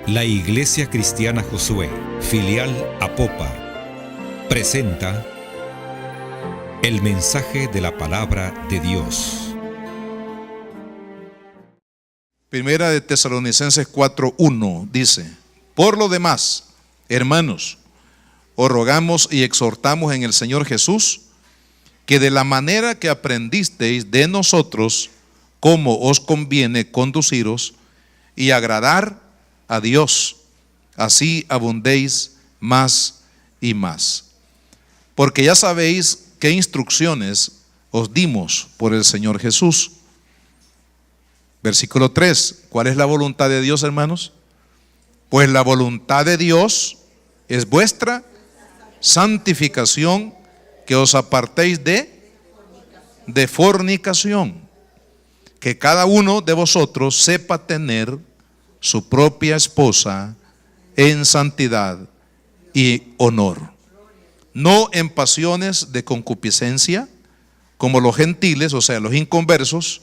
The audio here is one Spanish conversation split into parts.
La Iglesia Cristiana Josué, filial Apopa, presenta el mensaje de la palabra de Dios. Primera de Tesalonicenses 4:1 dice: por lo demás, hermanos, os rogamos y exhortamos en el Señor Jesús, que de la manera que aprendisteis de nosotros, cómo os conviene conduciros y agradar a Dios, así abundéis más y más. Porque ya sabéis qué instrucciones os dimos por el Señor Jesús. Versículo 3, ¿cuál es la voluntad de Dios, hermanos? Pues la voluntad de Dios es vuestra santificación, que os apartéis de fornicación, que cada uno de vosotros sepa tener su propia esposa en santidad y honor, no en pasiones de concupiscencia, como los gentiles, o sea, los inconversos,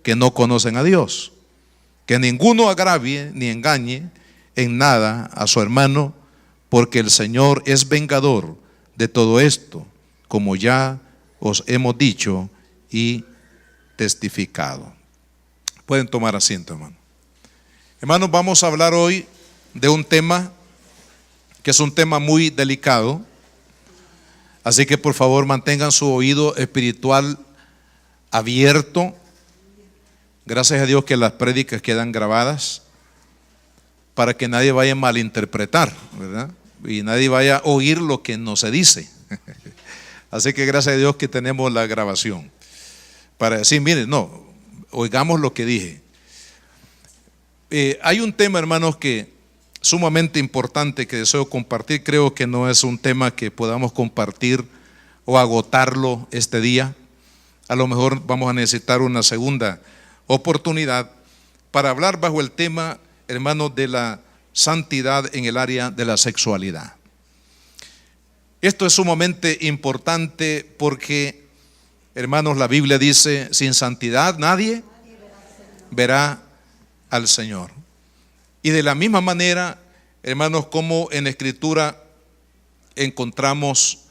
que no conocen a Dios. Que ninguno agravie ni engañe en nada a su hermano, porque el Señor es vengador de todo esto, como ya os hemos dicho y testificado. Pueden tomar asiento, hermano. Hermanos, vamos a hablar hoy de un tema que es un tema muy delicado, así que por favor mantengan su oído espiritual abierto. Gracias a Dios que las prédicas quedan grabadas para que nadie vaya a malinterpretar, ¿verdad? Y nadie vaya a oír lo que no se dice. Así que gracias a Dios que tenemos la grabación para decir, miren, no, oigamos lo que dije. Hay un tema, hermanos, que sumamente importante que deseo compartir. Creo que no es un tema que podamos compartir o agotarlo este día. A lo mejor vamos a necesitar una segunda oportunidad para hablar bajo el tema, hermanos, de la santidad en el área de la sexualidad. Esto es sumamente importante porque, hermanos, la Biblia dice: sin santidad nadie verá al Señor. Y de la misma manera, hermanos, como en la Escritura encontramos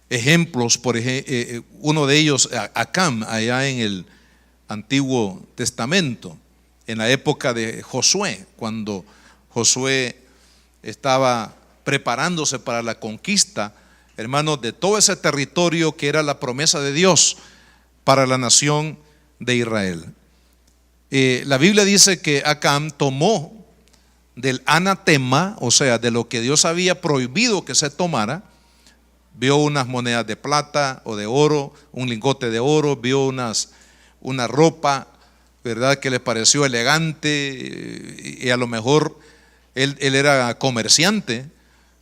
ejemplos, por ejemplo, uno de ellos, Acán, allá en el Antiguo Testamento, en la época de Josué, cuando Josué estaba preparándose para la conquista, hermanos, de todo ese territorio que era la promesa de Dios para la nación de Israel. La Biblia dice que Acán tomó del anatema, o sea, de lo que Dios había prohibido que se tomara, vio unas monedas de plata o de oro, un lingote de oro, vio una ropa, ¿verdad?, que le pareció elegante, y a lo mejor él era comerciante,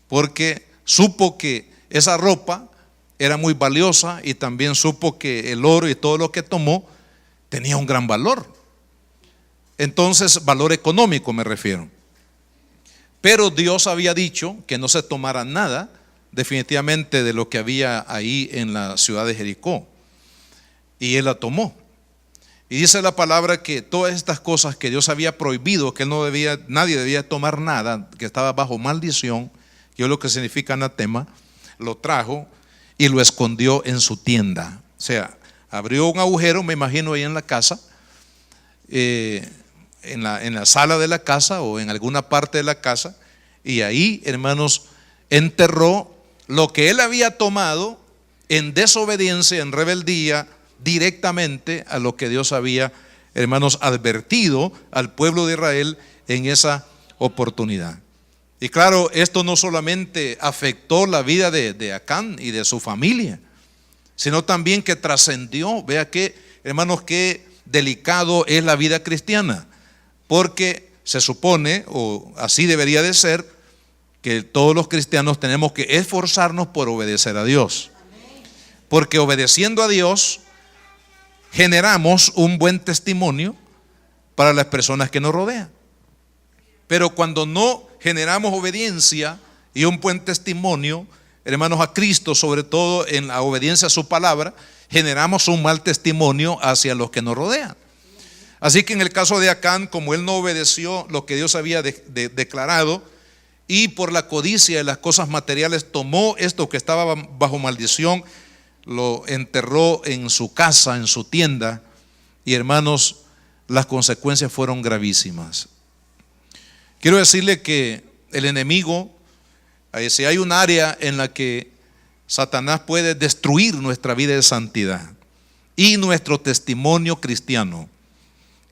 porque supo que esa ropa era muy valiosa y también supo que el oro y todo lo que tomó tenía un gran valor. Entonces, valor económico me refiero. Pero Dios había dicho que no se tomara nada definitivamente de lo que había ahí en la ciudad de Jericó, y él la tomó. Y dice la palabra que todas estas cosas que Dios había prohibido, que nadie debía tomar nada, que estaba bajo maldición, que es lo que significa anatema, lo trajo y lo escondió en su tienda. O sea, abrió un agujero, me imagino, ahí en la casa, en la sala de la casa o en alguna parte de la casa, y ahí, hermanos, enterró lo que él había tomado en desobediencia, en rebeldía, directamente a lo que Dios había, hermanos, advertido al pueblo de Israel en esa oportunidad. Y claro, esto no solamente afectó la vida de Acán y de su familia, sino también que trascendió. Vea que, hermanos, qué delicado es la vida cristiana, porque se supone, o así debería de ser, que todos los cristianos tenemos que esforzarnos por obedecer a Dios, porque obedeciendo a Dios generamos un buen testimonio para las personas que nos rodean. Pero cuando no generamos obediencia y un buen testimonio, hermanos, a Cristo, sobre todo en la obediencia a su palabra, generamos un mal testimonio hacia los que nos rodean. Así que en el caso de Acán, como él no obedeció lo que Dios había declarado, y por la codicia de las cosas materiales tomó esto que estaba bajo maldición, lo enterró en su casa, en su tienda, y hermanos, las consecuencias fueron gravísimas. Quiero decirle que el enemigo, si hay un área en la que Satanás puede destruir nuestra vida de santidad y nuestro testimonio cristiano,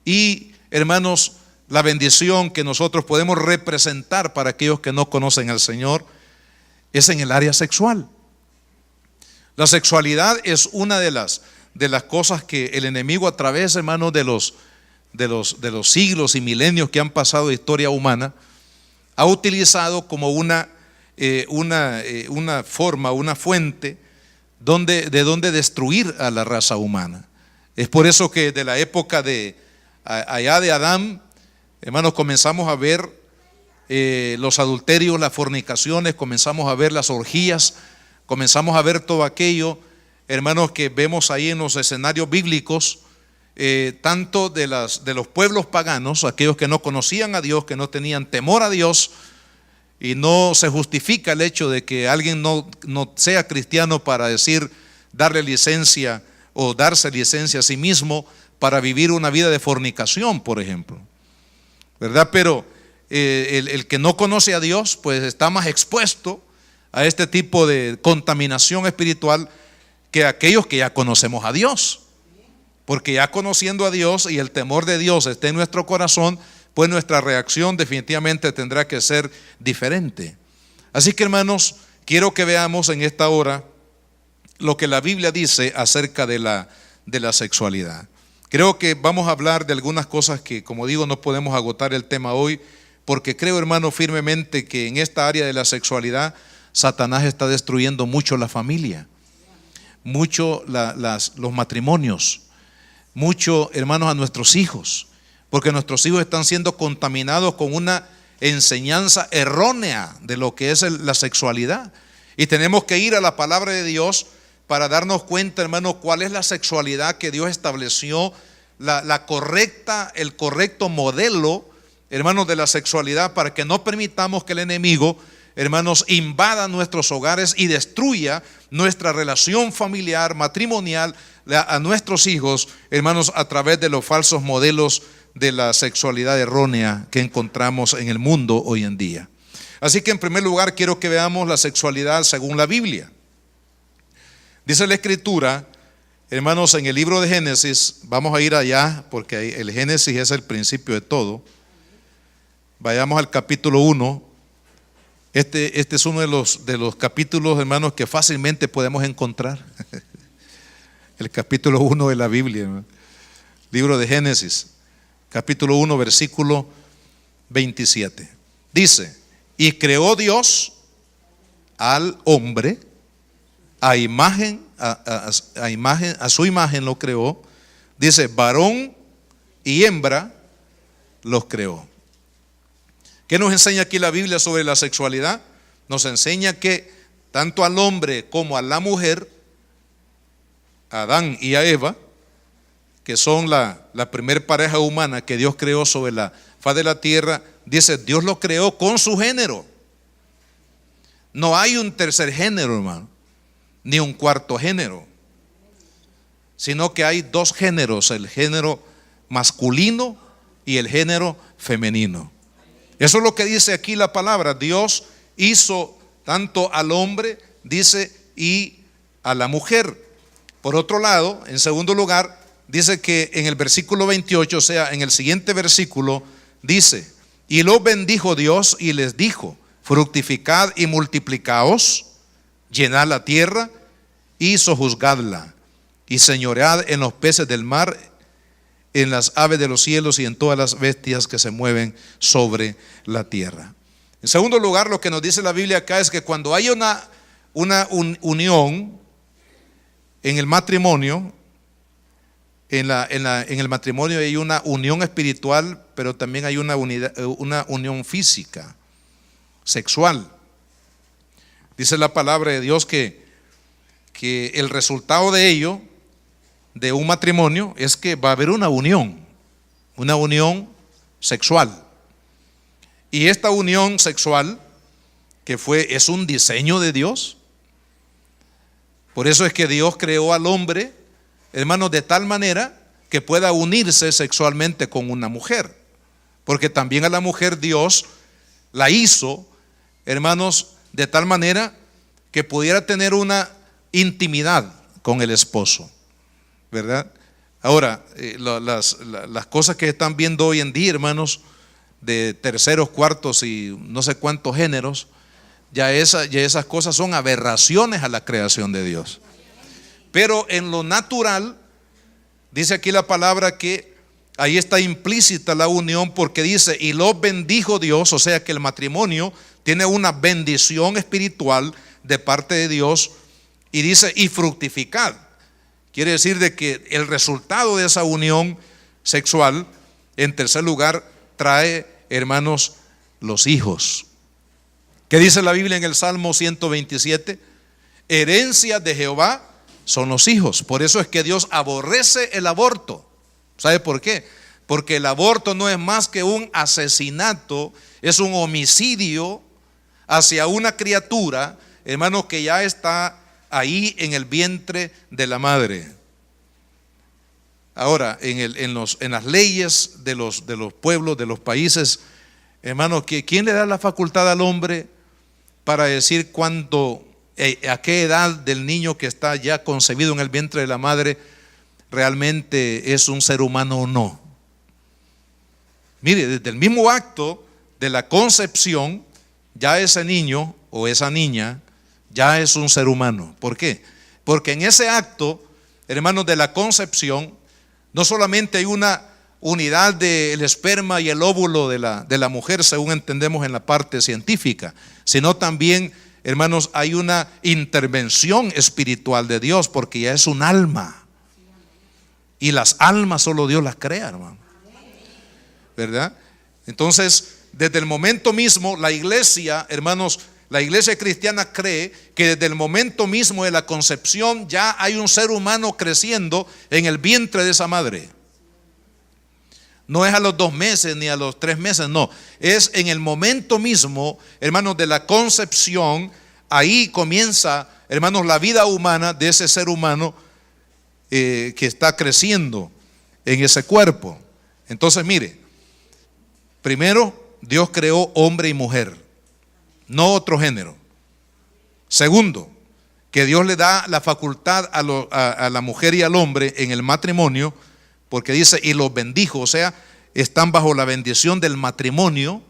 y hermanos, la bendición que nosotros podemos representar para aquellos que no conocen al Señor, es en el área sexual. La sexualidad es una de las cosas que el enemigo, a través, hermanos, de los siglos y milenios que han pasado de historia humana, ha utilizado como una forma, una fuente de donde destruir a la raza humana. Es por eso que de la época allá de Adán, hermanos, comenzamos a ver los adulterios, las fornicaciones, comenzamos a ver las orgías, comenzamos a ver todo aquello, hermanos, que vemos ahí en los escenarios bíblicos, tanto de los pueblos paganos, aquellos que no conocían a Dios, que no tenían temor a Dios, y no se justifica el hecho de que alguien no sea cristiano para darle licencia o darse licencia a sí mismo para vivir una vida de fornicación, por ejemplo, ¿verdad? Pero el que no conoce a Dios, pues está más expuesto a este tipo de contaminación espiritual que aquellos que ya conocemos a Dios. Porque ya conociendo a Dios y el temor de Dios está en nuestro corazón, pues nuestra reacción definitivamente tendrá que ser diferente. Así que, hermanos, quiero que veamos en esta hora lo que la Biblia dice acerca de la sexualidad. Creo que vamos a hablar de algunas cosas que, como digo, no podemos agotar el tema hoy, porque creo, hermano, firmemente que en esta área de la sexualidad Satanás está destruyendo mucho la familia, mucho los matrimonios, mucho, hermanos, a nuestros hijos, porque nuestros hijos están siendo contaminados con una enseñanza errónea de lo que es la sexualidad, y tenemos que ir a la palabra de Dios para darnos cuenta, hermano, cuál es la sexualidad que Dios estableció, el correcto modelo, hermanos, de la sexualidad, para que no permitamos que el enemigo, hermanos, invada nuestros hogares y destruya nuestra relación familiar, matrimonial, a nuestros hijos, hermanos, a través de los falsos modelos de la sexualidad errónea que encontramos en el mundo hoy en día. Así que, en primer lugar, quiero que veamos la sexualidad según la Biblia. Dice la Escritura, hermanos, en el libro de Génesis, vamos a ir allá porque el Génesis es el principio de todo. Vayamos al capítulo 1. Este es uno de los capítulos, hermanos, que fácilmente podemos encontrar. El capítulo 1 de la Biblia, hermano. Libro de Génesis, capítulo 1, versículo 27. Dice: y creó Dios al hombre a su imagen lo creó. Dice, varón y hembra los creó. ¿Qué nos enseña aquí la Biblia sobre la sexualidad? Nos enseña que tanto al hombre como a la mujer, a Adán y a Eva, que son la primer pareja humana que Dios creó sobre la faz de la tierra, dice, Dios lo creó con su género. No hay un tercer género, hermano, ni un cuarto género, sino que hay dos géneros, el género masculino y el género femenino. Eso es lo que dice aquí la palabra. Dios hizo tanto al hombre, dice, y a la mujer. Por otro lado, en segundo lugar, dice que en el versículo 28, o sea, en el siguiente versículo, dice, y los bendijo Dios y les dijo, fructificad y multiplicaos, llenad la tierra y sojuzgadla, y señoread en los peces del mar, en las aves de los cielos y en todas las bestias que se mueven sobre la tierra. En segundo lugar, lo que nos dice la Biblia acá es que cuando hay una unión en el matrimonio, en el matrimonio hay una unión espiritual, pero también hay una unión física, sexual. Dice la palabra de Dios que el resultado de ello, de un matrimonio, es que va a haber una unión. una unión sexual. Y esta unión sexual es un diseño de Dios. Por eso es que Dios creó al hombre, hermanos, de tal manera que pueda unirse sexualmente con una mujer. Porque también a la mujer Dios la hizo, hermanos, de tal manera que pudiera tener una intimidad con el esposo, ¿verdad? Ahora, las cosas que están viendo hoy en día, hermanos, de terceros, cuartos y no sé cuántos géneros, ya esas cosas son aberraciones a la creación de Dios. Pero en lo natural, dice aquí la palabra que ahí está implícita la unión, porque dice, y los bendijo Dios, o sea que el matrimonio tiene una bendición espiritual de parte de Dios, y dice, y fructificad. Quiere decir de que el resultado de esa unión sexual, en tercer lugar, trae, hermanos, los hijos. ¿Qué dice la Biblia en el Salmo 127? Herencia de Jehová son los hijos. Por eso es que Dios aborrece el aborto. ¿Sabe por qué? Porque el aborto no es más que un asesinato, es un homicidio hacia una criatura, hermano, que ya está ahí en el vientre de la madre. Ahora, en las leyes de los pueblos, de los países, hermano, ¿quién le da la facultad al hombre para decir a qué edad del niño que está ya concebido en el vientre de la madre realmente es un ser humano o no? Mire, desde el mismo acto de la concepción, ya ese niño o esa niña ya es un ser humano. ¿Por qué? Porque en ese acto, hermanos, de la concepción, no solamente hay una unidad del esperma y el óvulo de la mujer, según entendemos en la parte científica, sino también, hermanos, hay una intervención espiritual de Dios, porque ya es un alma. Y las almas solo Dios las crea, hermano, ¿verdad? Entonces, desde el momento mismo, la iglesia, hermanos, la iglesia cristiana cree que desde el momento mismo de la concepción ya hay un ser humano creciendo en el vientre de esa madre. No es a los 2 meses ni a los 3 meses, no. Es en el momento mismo, hermanos, de la concepción. Ahí comienza, hermanos, la vida humana de ese ser humano que está creciendo en ese cuerpo. Entonces, mire, primero, Dios creó hombre y mujer, no otro género. Segundo, que Dios le da la facultad a la mujer y al hombre en el matrimonio, porque dice, y los bendijo, o sea, están bajo la bendición del matrimonio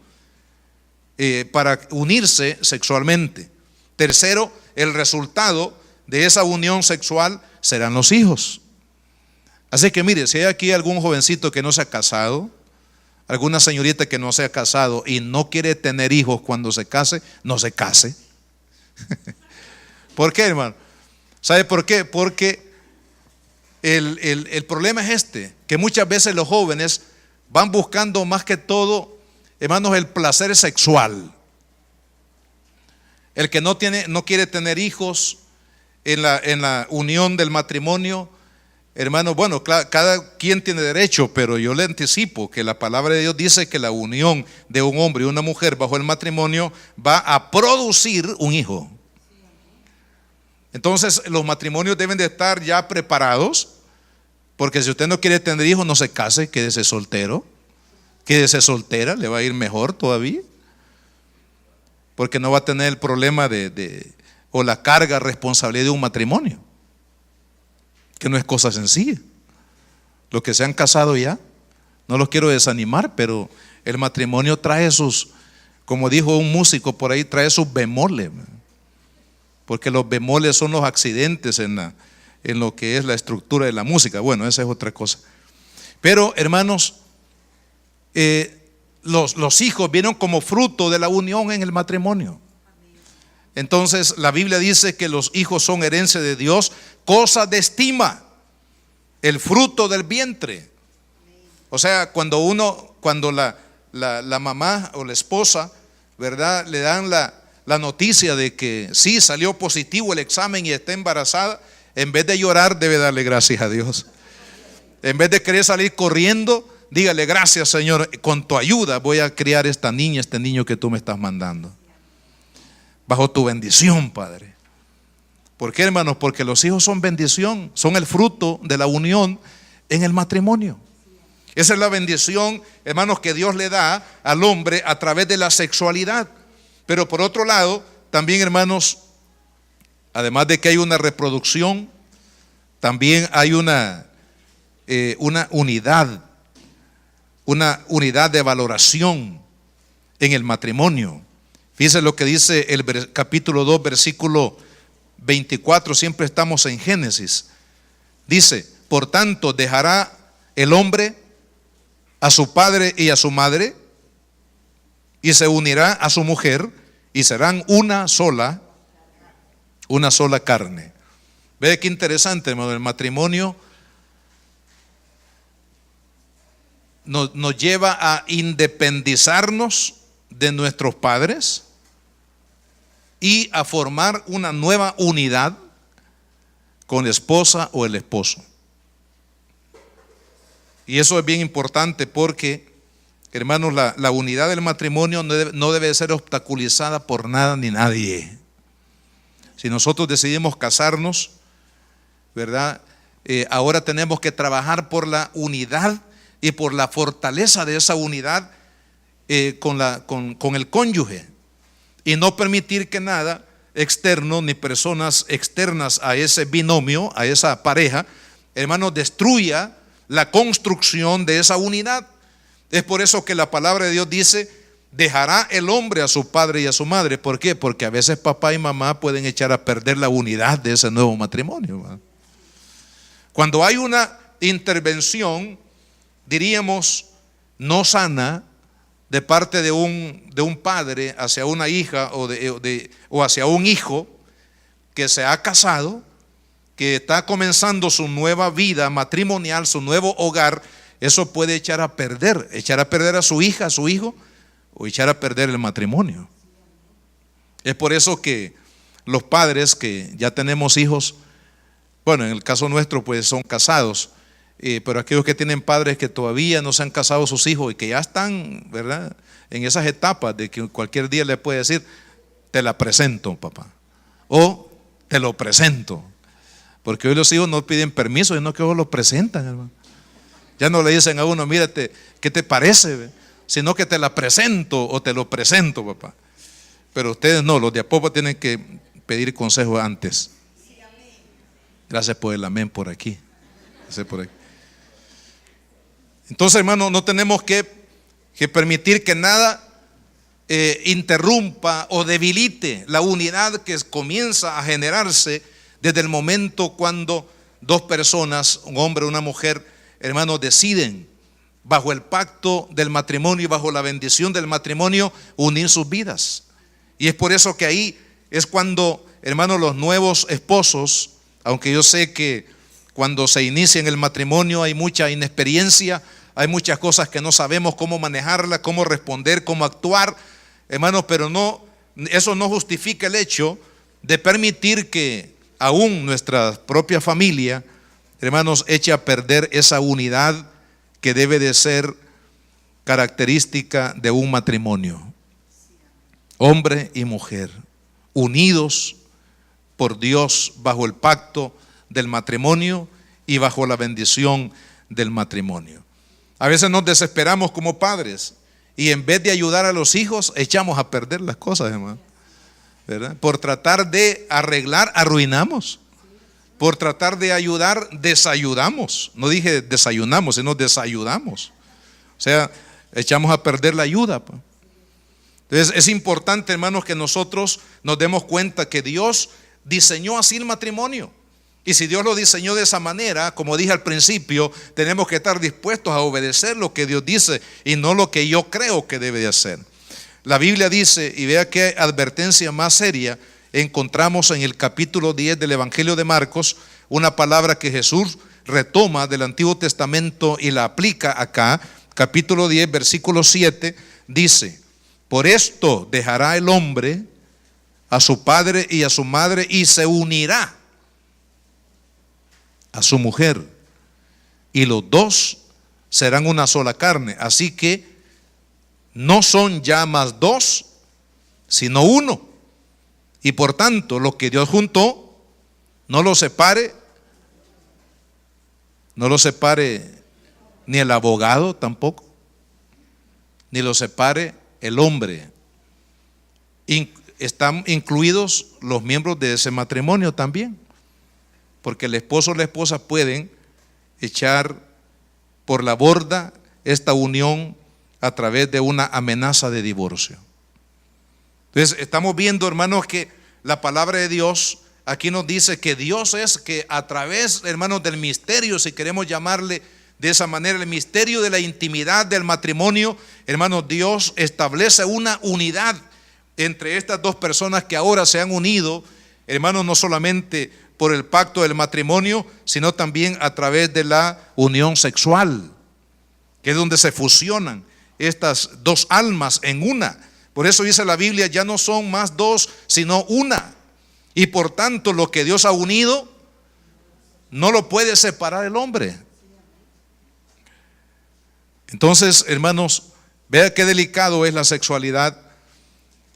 para unirse sexualmente. Tercero, el resultado de esa unión sexual serán los hijos. Así que mire, si hay aquí algún jovencito que no se ha casado, alguna señorita que no se ha casado y no quiere tener hijos cuando se case, no se case. ¿Por qué, hermano? ¿Sabe por qué? Porque el problema es que muchas veces los jóvenes van buscando más que todo, hermanos, el placer sexual. El que no quiere tener hijos en la unión del matrimonio, hermano, bueno, cada quien tiene derecho, pero yo le anticipo que la palabra de Dios dice que la unión de un hombre y una mujer bajo el matrimonio va a producir un hijo. Entonces los matrimonios deben de estar ya preparados, porque si usted no quiere tener hijos, no se case, quédese soltero, quédese soltera, le va a ir mejor todavía, porque no va a tener el problema o la carga, responsabilidad de un matrimonio, que no es cosa sencilla. Los que se han casado ya, no los quiero desanimar, pero el matrimonio trae como dijo un músico por ahí, trae sus bemoles, porque los bemoles son los accidentes en lo que es la estructura de la música. Bueno, esa es otra cosa. Pero, hermanos, los hijos vienen como fruto de la unión en el matrimonio. Entonces la Biblia dice que los hijos son herencia de Dios, cosa de estima, el fruto del vientre. O sea, cuando la mamá o la esposa, ¿verdad?, le dan la noticia de que sí salió positivo el examen y está embarazada, en vez de llorar debe darle gracias a Dios. En vez de querer salir corriendo, dígale: gracias, Señor, con tu ayuda voy a criar esta niña, este niño que tú me estás mandando. Bajo tu bendición, Padre. ¿Por qué, hermanos? Porque los hijos son bendición, son el fruto de la unión en el matrimonio. Esa es la bendición, hermanos, que Dios le da al hombre a través de la sexualidad. Pero por otro lado, también, hermanos, además de que hay una reproducción, también hay una unidad de valoración en el matrimonio. Fíjense lo que dice el capítulo 2, versículo 24, siempre estamos en Génesis. Dice: por tanto, dejará el hombre a su padre y a su madre, y se unirá a su mujer, y serán una sola carne. Ve qué interesante, hermano. El matrimonio nos lleva a independizarnos de nuestros padres y a formar una nueva unidad con la esposa o el esposo. Y eso es bien importante porque, hermanos, la unidad del matrimonio no debe ser obstaculizada por nada ni nadie. Si nosotros decidimos casarnos, ¿verdad? Ahora tenemos que trabajar por la unidad y por la fortaleza de esa unidad con el cónyuge, y no permitir que nada externo ni personas externas a ese binomio, a esa pareja, hermanos, destruya la construcción de esa unidad. Es por eso que la palabra de Dios dice: dejará el hombre a su padre y a su madre. ¿Por qué? Porque a veces papá y mamá pueden echar a perder la unidad de ese nuevo matrimonio, ¿verdad? Cuando hay una intervención, diríamos, no sana de parte de un padre hacia una hija o hacia un hijo que se ha casado, que está comenzando su nueva vida matrimonial, su nuevo hogar, eso puede echar a perder a su hija, a su hijo, o echar a perder el matrimonio. Es por eso que los padres que ya tenemos hijos, bueno, en el caso nuestro pues son casados, pero aquellos que tienen padres que todavía no se han casado sus hijos y que ya están, ¿verdad?, en esas etapas de que cualquier día le puede decir: te la presento, papá, o te lo presento. Porque hoy los hijos no piden permiso, sino que ellos lo presentan, hermano. Ya no le dicen a uno: mírate, ¿qué te parece? Sino que te la presento o te lo presento, papá. Pero ustedes no, los de Apopa tienen que pedir consejo antes. Gracias por el amén por aquí. Gracias por aquí. Entonces, hermano, no tenemos que permitir que nada interrumpa o debilite la unidad que comienza a generarse desde el momento cuando dos personas, un hombre y una mujer, hermanos, deciden bajo el pacto del matrimonio y bajo la bendición del matrimonio unir sus vidas. Y es por eso que ahí es cuando, hermanos, los nuevos esposos, aunque yo sé que cuando se inicia en el matrimonio hay mucha inexperiencia, hay muchas cosas que no sabemos cómo manejarla, cómo responder, cómo actuar, hermanos, pero no, eso no justifica el hecho de permitir que aún nuestra propia familia, hermanos, eche a perder esa unidad que debe de ser característica de un matrimonio. Hombre y mujer, unidos por Dios bajo el pacto del matrimonio y bajo la bendición del matrimonio. A veces nos desesperamos como padres y en vez de ayudar a los hijos, echamos a perder las cosas, hermano, ¿verdad? Por tratar de arreglar, arruinamos. Por tratar de ayudar, desayudamos. No dije desayunamos, sino desayudamos. O sea, echamos a perder la ayuda. Entonces es importante, hermanos, que nosotros nos demos cuenta que Dios diseñó así el matrimonio. Y si Dios lo diseñó de esa manera, como dije al principio, tenemos que estar dispuestos a obedecer lo que Dios dice y no lo que yo creo que debe de hacer. La Biblia dice, y vea qué advertencia más seria encontramos en el capítulo 10 del Evangelio de Marcos, una palabra que Jesús retoma del Antiguo Testamento y la aplica acá. Capítulo 10, versículo 7, dice: por esto dejará el hombre a su padre y a su madre y se unirá a su mujer, y los dos serán una sola carne. Así que no son ya más dos, sino uno. Y por tanto, lo que Dios juntó, no lo separe ni el abogado tampoco, ni lo separe el hombre. Están incluidos los miembros de ese matrimonio también, porque el esposo o la esposa pueden echar por la borda esta unión a través de una amenaza de divorcio. Entonces estamos viendo, hermanos, que la palabra de Dios aquí nos dice que Dios es que a través, hermanos, del misterio, si queremos llamarle de esa manera, el misterio de la intimidad del matrimonio, hermanos, Dios establece una unidad entre estas dos personas que ahora se han unido, hermanos, no solamente por el pacto del matrimonio, sino también a través de la unión sexual, que es donde se fusionan estas dos almas en una. Por eso dice la Biblia, ya no son más dos, sino una. Y por tanto, lo que Dios ha unido, no lo puede separar el hombre. Entonces, hermanos, vea qué delicado es la sexualidad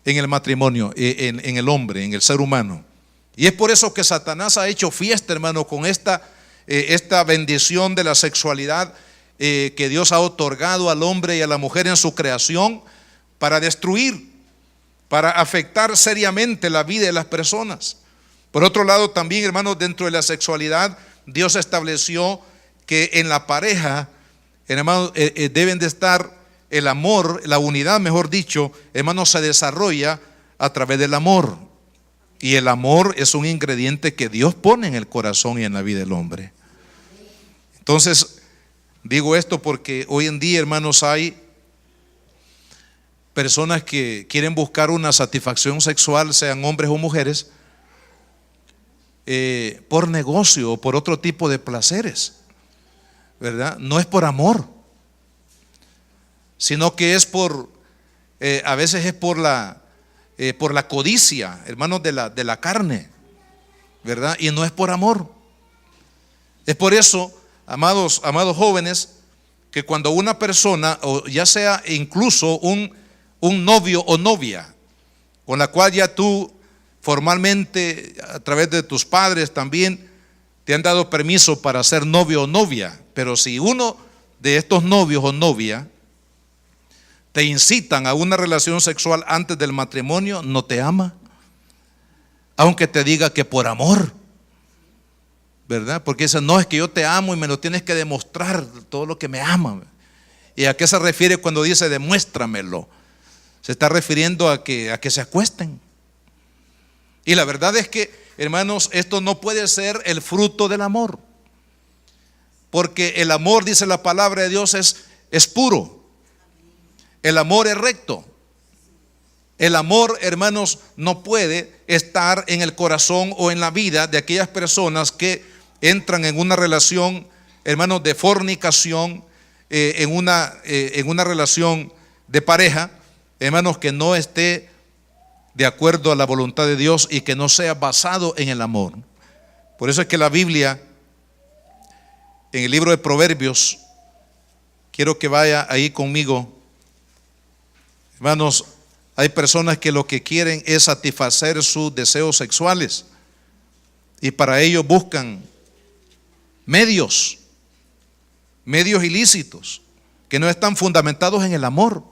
en el matrimonio, en el hombre, en el ser humano. Y es por eso que Satanás ha hecho fiesta, hermano, con esta bendición de la sexualidad que Dios ha otorgado al hombre y a la mujer en su creación, para destruir, para afectar seriamente la vida de las personas. Por otro lado, también, hermanos, dentro de la sexualidad, Dios estableció que en la pareja, hermanos, deben de estar el amor, la unidad, mejor dicho, hermanos, se desarrolla a través del amor. Y el amor es un ingrediente que Dios pone en el corazón y en la vida del hombre. Entonces, digo esto porque hoy en día, hermanos, hay personas que quieren buscar una satisfacción sexual, sean hombres o mujeres, por negocio o por otro tipo de placeres, ¿verdad? No es por amor, sino que es a veces es por la codicia, hermanos, de la carne, ¿verdad? Y no es por amor. Es por eso, amados jóvenes, que cuando una persona, o ya sea incluso un novio o novia, con la cual ya tú formalmente, a través de tus padres también, te han dado permiso para ser novio o novia, pero si uno de estos novios o novia te incitan a una relación sexual antes del matrimonio, no te ama, aunque te diga que por amor, ¿verdad? Porque dice, no, es que yo te amo y me lo tienes que demostrar todo lo que me ama. ¿Y a qué se refiere cuando dice demuéstramelo? Se está refiriendo a que se acuesten. Y la verdad es que, hermanos, esto no puede ser el fruto del amor, porque el amor, dice la palabra de Dios, es puro. El amor es recto. El amor, hermanos, no puede estar en el corazón o en la vida de aquellas personas que entran en una relación, hermanos, de fornicación, en una relación de pareja, hermanos, que no esté de acuerdo a la voluntad de Dios y que no sea basado en el amor. Por eso es que la Biblia, en el libro de Proverbios, quiero que vaya ahí conmigo, hermanos. Hay personas que lo que quieren es satisfacer sus deseos sexuales y para ello buscan medios ilícitos que no están fundamentados en el amor.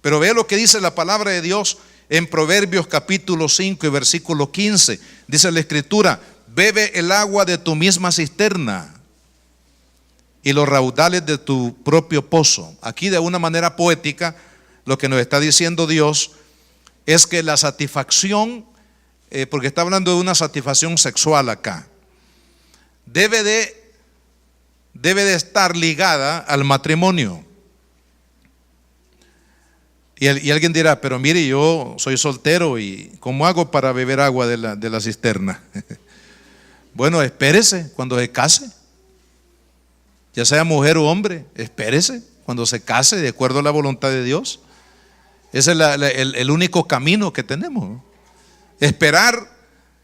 Pero vea lo que dice la palabra de Dios en Proverbios capítulo 5 y versículo 15. Dice la Escritura: bebe el agua de tu misma cisterna y los raudales de tu propio pozo. Aquí, de una manera poética, lo que nos está diciendo Dios es que la satisfacción, porque está hablando de una satisfacción sexual acá, debe de estar ligada al matrimonio. Y alguien dirá, pero mire, yo soy soltero y ¿cómo hago para beber agua de la cisterna? Bueno, espérese cuando se case, ya sea mujer o hombre, espérese cuando se case de acuerdo a la voluntad de Dios. Ese es el único camino que tenemos, ¿no? Esperar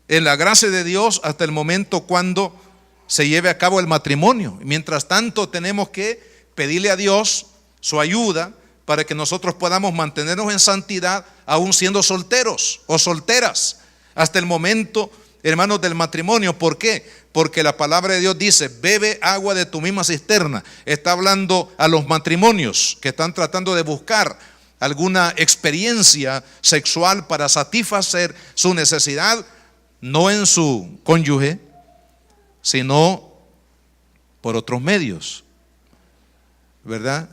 en la gracia de Dios hasta el momento cuando se lleve a cabo el matrimonio. Mientras tanto tenemos que pedirle a Dios su ayuda para que nosotros podamos mantenernos en santidad aún siendo solteros o solteras hasta el momento, hermanos, del matrimonio. ¿Por qué? Porque la palabra de Dios dice: bebe agua de tu misma cisterna. Está hablando a los matrimonios que están tratando de buscar alguna experiencia sexual para satisfacer su necesidad, no en su cónyuge, sino por otros medios, ¿verdad?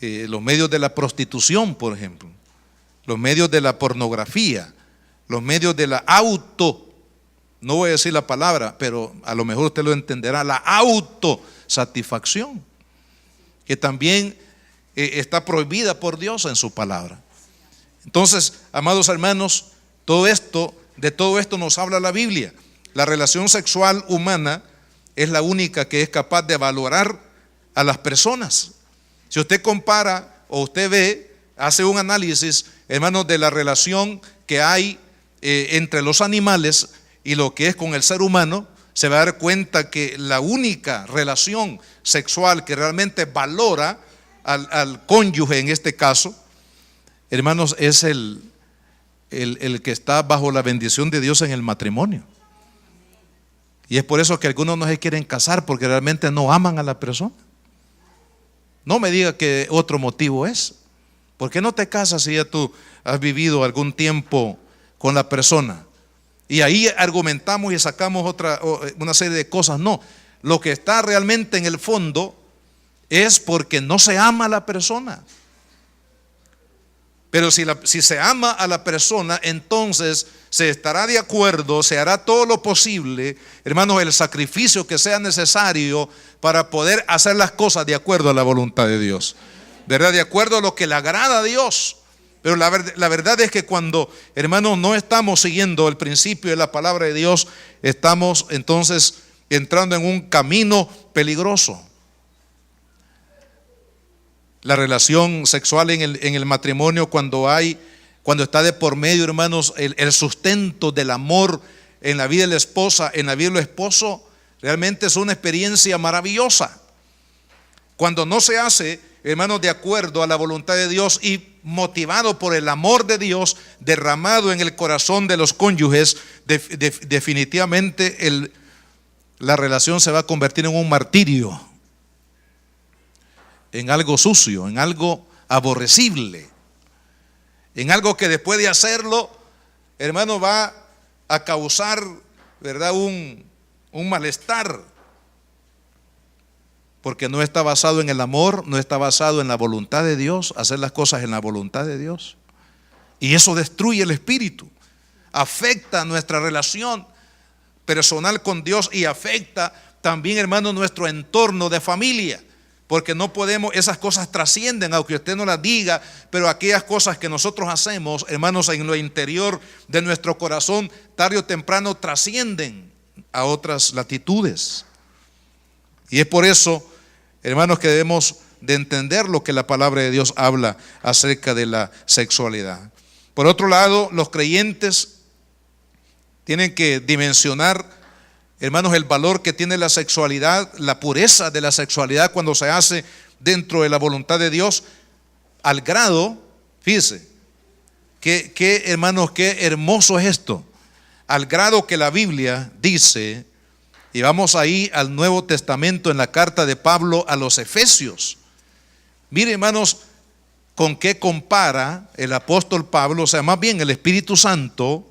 Los medios de la prostitución, por ejemplo, los medios de la pornografía, los medios de la no voy a decir la palabra, pero a lo mejor usted lo entenderá, la autosatisfacción, que también está prohibida por Dios en su palabra. Entonces, amados hermanos, de todo esto nos habla la Biblia. La relación sexual humana es la única que es capaz de valorar a las personas. Si usted compara o usted ve, hace un análisis, hermanos, de la relación que hay entre los animales y lo que es con el ser humano, se va a dar cuenta que la única relación sexual que realmente valora al cónyuge en este caso, hermanos, es el que está bajo la bendición de Dios en el matrimonio. Y es por eso que algunos no se quieren casar, porque realmente no aman a la persona. No me diga que otro motivo es. ¿Por qué no te casas si ya tú has vivido algún tiempo con la persona? Y ahí argumentamos y sacamos una serie de cosas. No, lo que está realmente en el fondo es porque no se ama a la persona. Pero si se ama a la persona, entonces se estará de acuerdo, se hará todo lo posible, hermanos, el sacrificio que sea necesario para poder hacer las cosas de acuerdo a la voluntad de Dios, ¿verdad? De acuerdo a lo que le agrada a Dios. Pero la verdad es que cuando, hermanos, no estamos siguiendo el principio de la palabra de Dios, estamos entonces entrando en un camino peligroso. La relación sexual en el matrimonio, cuando está de por medio, hermanos, el sustento del amor en la vida de la esposa, en la vida del esposo, realmente es una experiencia maravillosa. Cuando no se hace, hermanos, de acuerdo a la voluntad de Dios y motivado por el amor de Dios derramado en el corazón de los cónyuges, definitivamente la relación se va a convertir en un martirio, en algo sucio, en algo aborrecible, en algo que después de hacerlo, hermano, va a causar, ¿verdad?, un malestar, porque no está basado en el amor, no está basado en la voluntad de Dios, hacer las cosas en la voluntad de Dios. Y eso destruye el espíritu, afecta nuestra relación personal con Dios y afecta también, hermano, nuestro entorno de familia. Porque no podemos, esas cosas trascienden, aunque usted no las diga, pero aquellas cosas que nosotros hacemos, hermanos, en lo interior de nuestro corazón, tarde o temprano trascienden a otras latitudes. Y es por eso, hermanos, que debemos de entender lo que la palabra de Dios habla acerca de la sexualidad. Por otro lado, los creyentes tienen que dimensionar, hermanos, el valor que tiene la sexualidad, la pureza de la sexualidad cuando se hace dentro de la voluntad de Dios, al grado, fíjese, que hermanos, qué hermoso es esto, al grado que la Biblia dice, y vamos ahí al Nuevo Testamento en la carta de Pablo a los Efesios. Mire, hermanos, con qué compara el apóstol Pablo, o sea, más bien el Espíritu Santo,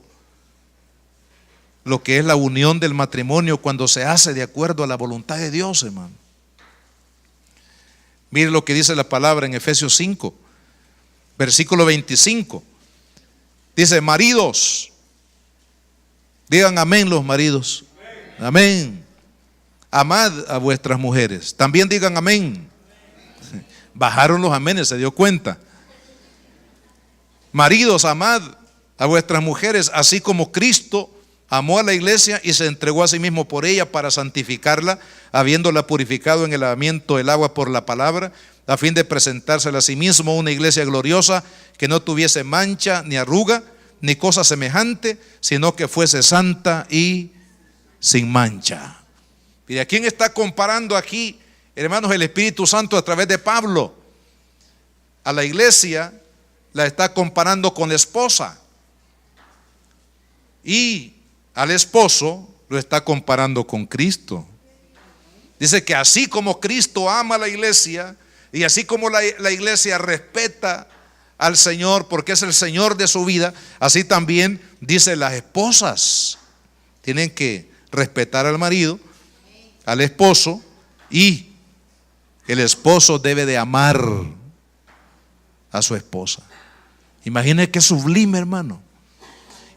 lo que es la unión del matrimonio cuando se hace de acuerdo a la voluntad de Dios, hermano. Mire lo que dice la palabra en Efesios 5, versículo 25. Dice: maridos, digan amén los maridos. Amén. Amad a vuestras mujeres. También digan amén. Bajaron los amenes, se dio cuenta. Maridos, amad a vuestras mujeres, así como Cristo amó a la iglesia y se entregó a sí mismo por ella para santificarla, habiéndola purificado en el lavamiento del agua por la palabra, a fin de presentársela a sí mismo una iglesia gloriosa, que no tuviese mancha, ni arruga, ni cosa semejante, sino que fuese santa y sin mancha. ¿Y a quién está comparando aquí hermanos, el Espíritu Santo a través de Pablo a la iglesia la está comparando con la esposa, y al esposo lo está comparando con Cristo. Dice que así como Cristo ama a la iglesia, y así como la iglesia respeta al Señor porque es el Señor de su vida, así también dice las esposas tienen que respetar al marido, al esposo, y el esposo debe de amar a su esposa. Imagínense qué sublime, hermano.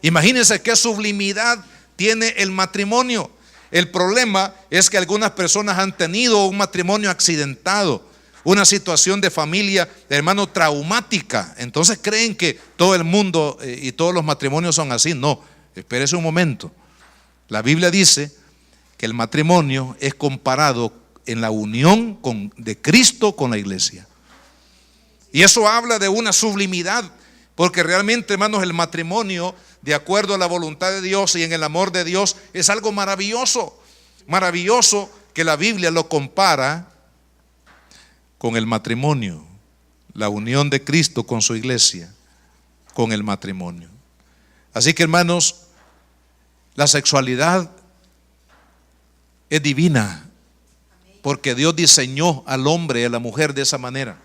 Imagínense qué sublimidad tiene el matrimonio. El problema es que algunas personas han tenido un matrimonio accidentado, una situación de familia, hermano, traumática. Entonces creen que todo el mundo y todos los matrimonios son así. No, espérese un momento. La Biblia dice que el matrimonio es comparado en la unión de Cristo con la iglesia. Y eso habla de una sublimidad, porque realmente, hermanos, el matrimonio, de acuerdo a la voluntad de Dios y en el amor de Dios, es algo maravilloso. Maravilloso que la Biblia lo compara con el matrimonio, la unión de Cristo con su iglesia, con el matrimonio. Así que, hermanos, la sexualidad es divina, porque Dios diseñó al hombre y a la mujer de esa manera.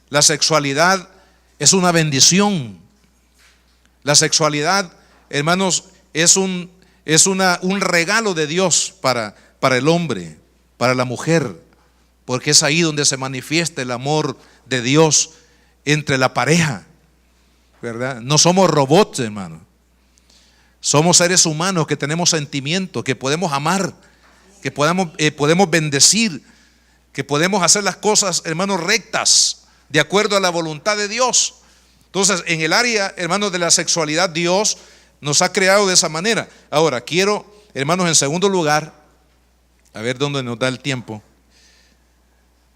La sexualidad es una bendición. La sexualidad, hermanos, es un regalo de Dios para el hombre, para la mujer, porque es ahí donde se manifiesta el amor de Dios entre la pareja, ¿verdad? No somos robots, hermano. Somos seres humanos que tenemos sentimientos, que podemos amar, que podemos bendecir, que podemos hacer las cosas, hermanos, rectas, de acuerdo a la voluntad de Dios. Entonces, en el área, hermanos, de la sexualidad, Dios nos ha creado de esa manera. Ahora, quiero, hermanos, en segundo lugar, a ver dónde nos da el tiempo,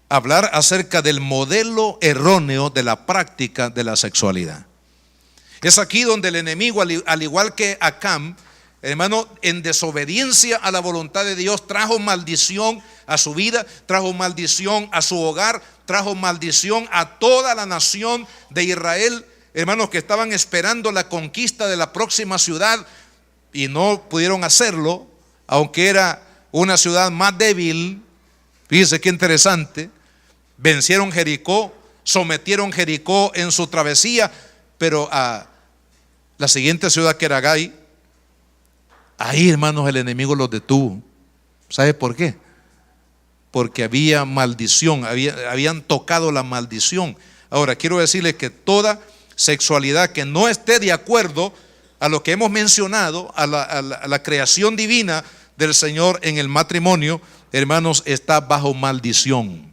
hablar acerca del modelo erróneo de la práctica de la sexualidad. Es aquí donde el enemigo, al igual que Acán, hermano, en desobediencia a la voluntad de Dios, trajo maldición a su vida, trajo maldición a su hogar, trajo maldición a toda la nación de Israel, hermanos, que estaban esperando la conquista de la próxima ciudad y no pudieron hacerlo, aunque era una ciudad más débil. Fíjense qué interesante. Vencieron Jericó, sometieron Jericó en su travesía, pero a la siguiente ciudad, que era Gai, ahí, hermanos, el enemigo los detuvo. ¿Sabe por qué? Porque había maldición, habían tocado la maldición. Ahora, quiero decirles que toda sexualidad que no esté de acuerdo a lo que hemos mencionado, a la creación divina del Señor en el matrimonio, hermanos, está bajo maldición.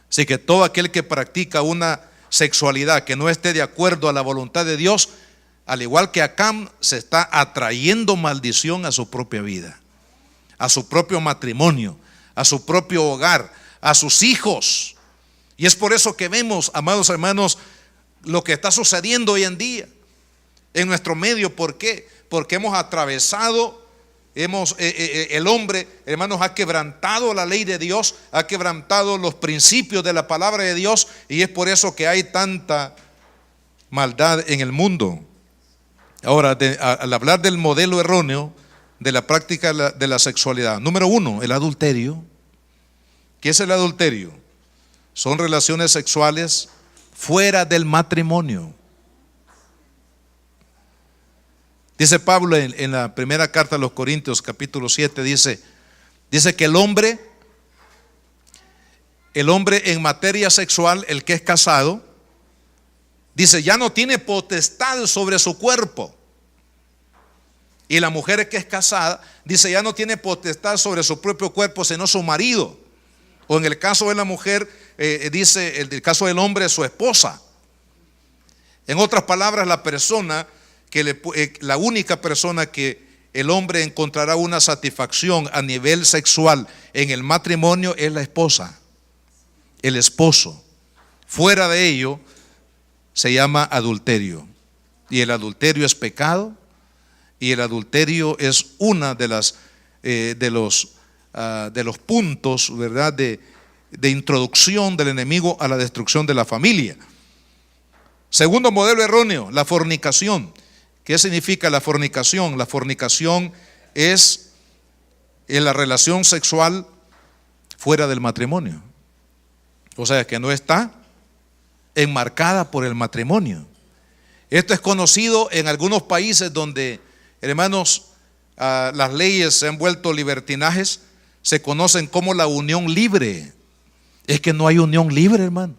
Así que todo aquel que practica una sexualidad que no esté de acuerdo a la voluntad de Dios, al igual que Acán, se está atrayendo maldición a su propia vida, a su propio matrimonio, a su propio hogar, a sus hijos. Y es por eso que vemos, amados hermanos, lo que está sucediendo hoy en día en nuestro medio. ¿Por qué? Porque hemos atravesado, el hombre, hermanos, ha quebrantado la ley de Dios, ha quebrantado los principios de la palabra de Dios, y es por eso que hay tanta maldad en el mundo. Ahora, al hablar del modelo erróneo de la práctica de la sexualidad, número uno, el adulterio. ¿Qué es el adulterio? Son relaciones sexuales fuera del matrimonio. Dice Pablo en la primera carta a los Corintios, capítulo 7, dice que el hombre en materia sexual, el que es casado, dice, ya no tiene potestad sobre su cuerpo. Y la mujer que es casada, dice, ya no tiene potestad sobre su propio cuerpo, sino su marido. O en el caso de la mujer, dice, el caso del hombre, su esposa. En otras palabras, la única persona que el hombre encontrará una satisfacción a nivel sexual en el matrimonio es la esposa, el esposo. Fuera de ello se llama adulterio, y el adulterio es pecado, y el adulterio es una de los de los puntos, ¿verdad?, de introducción del enemigo a la destrucción de la familia. Segundo modelo erróneo, la fornicación. ¿Qué significa la fornicación? La fornicación es la relación sexual fuera del matrimonio. O sea, que no está enmarcada por el matrimonio. Esto es conocido en algunos países donde, hermanos, las leyes se han vuelto libertinajes, se conocen como la unión libre. Es que no hay unión libre, hermano.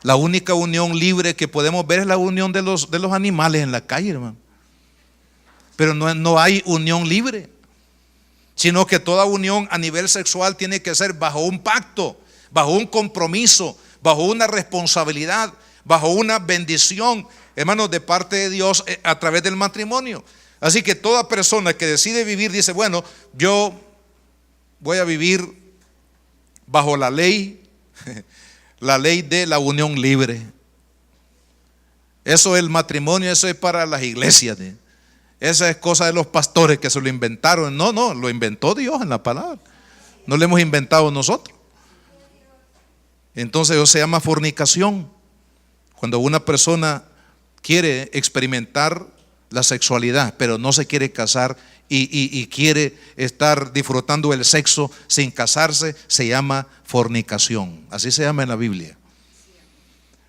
La única unión libre que podemos ver es la unión de los animales en la calle, hermano. Pero no hay unión libre, sino que toda unión a nivel sexual tiene que ser bajo un pacto, bajo un compromiso, bajo una responsabilidad, bajo una bendición, hermanos, de parte de Dios a través del matrimonio. Así que toda persona que decide vivir dice, bueno, yo voy a vivir bajo la ley de la unión libre. Eso es el matrimonio, eso es para las iglesias. Esa es cosa de los pastores que se lo inventaron. No, lo inventó Dios en la palabra. No lo hemos inventado nosotros. Entonces eso se llama fornicación. Cuando una persona quiere experimentar la sexualidad, pero no se quiere casar y quiere estar disfrutando el sexo sin casarse, se llama fornicación. Así se llama en la Biblia.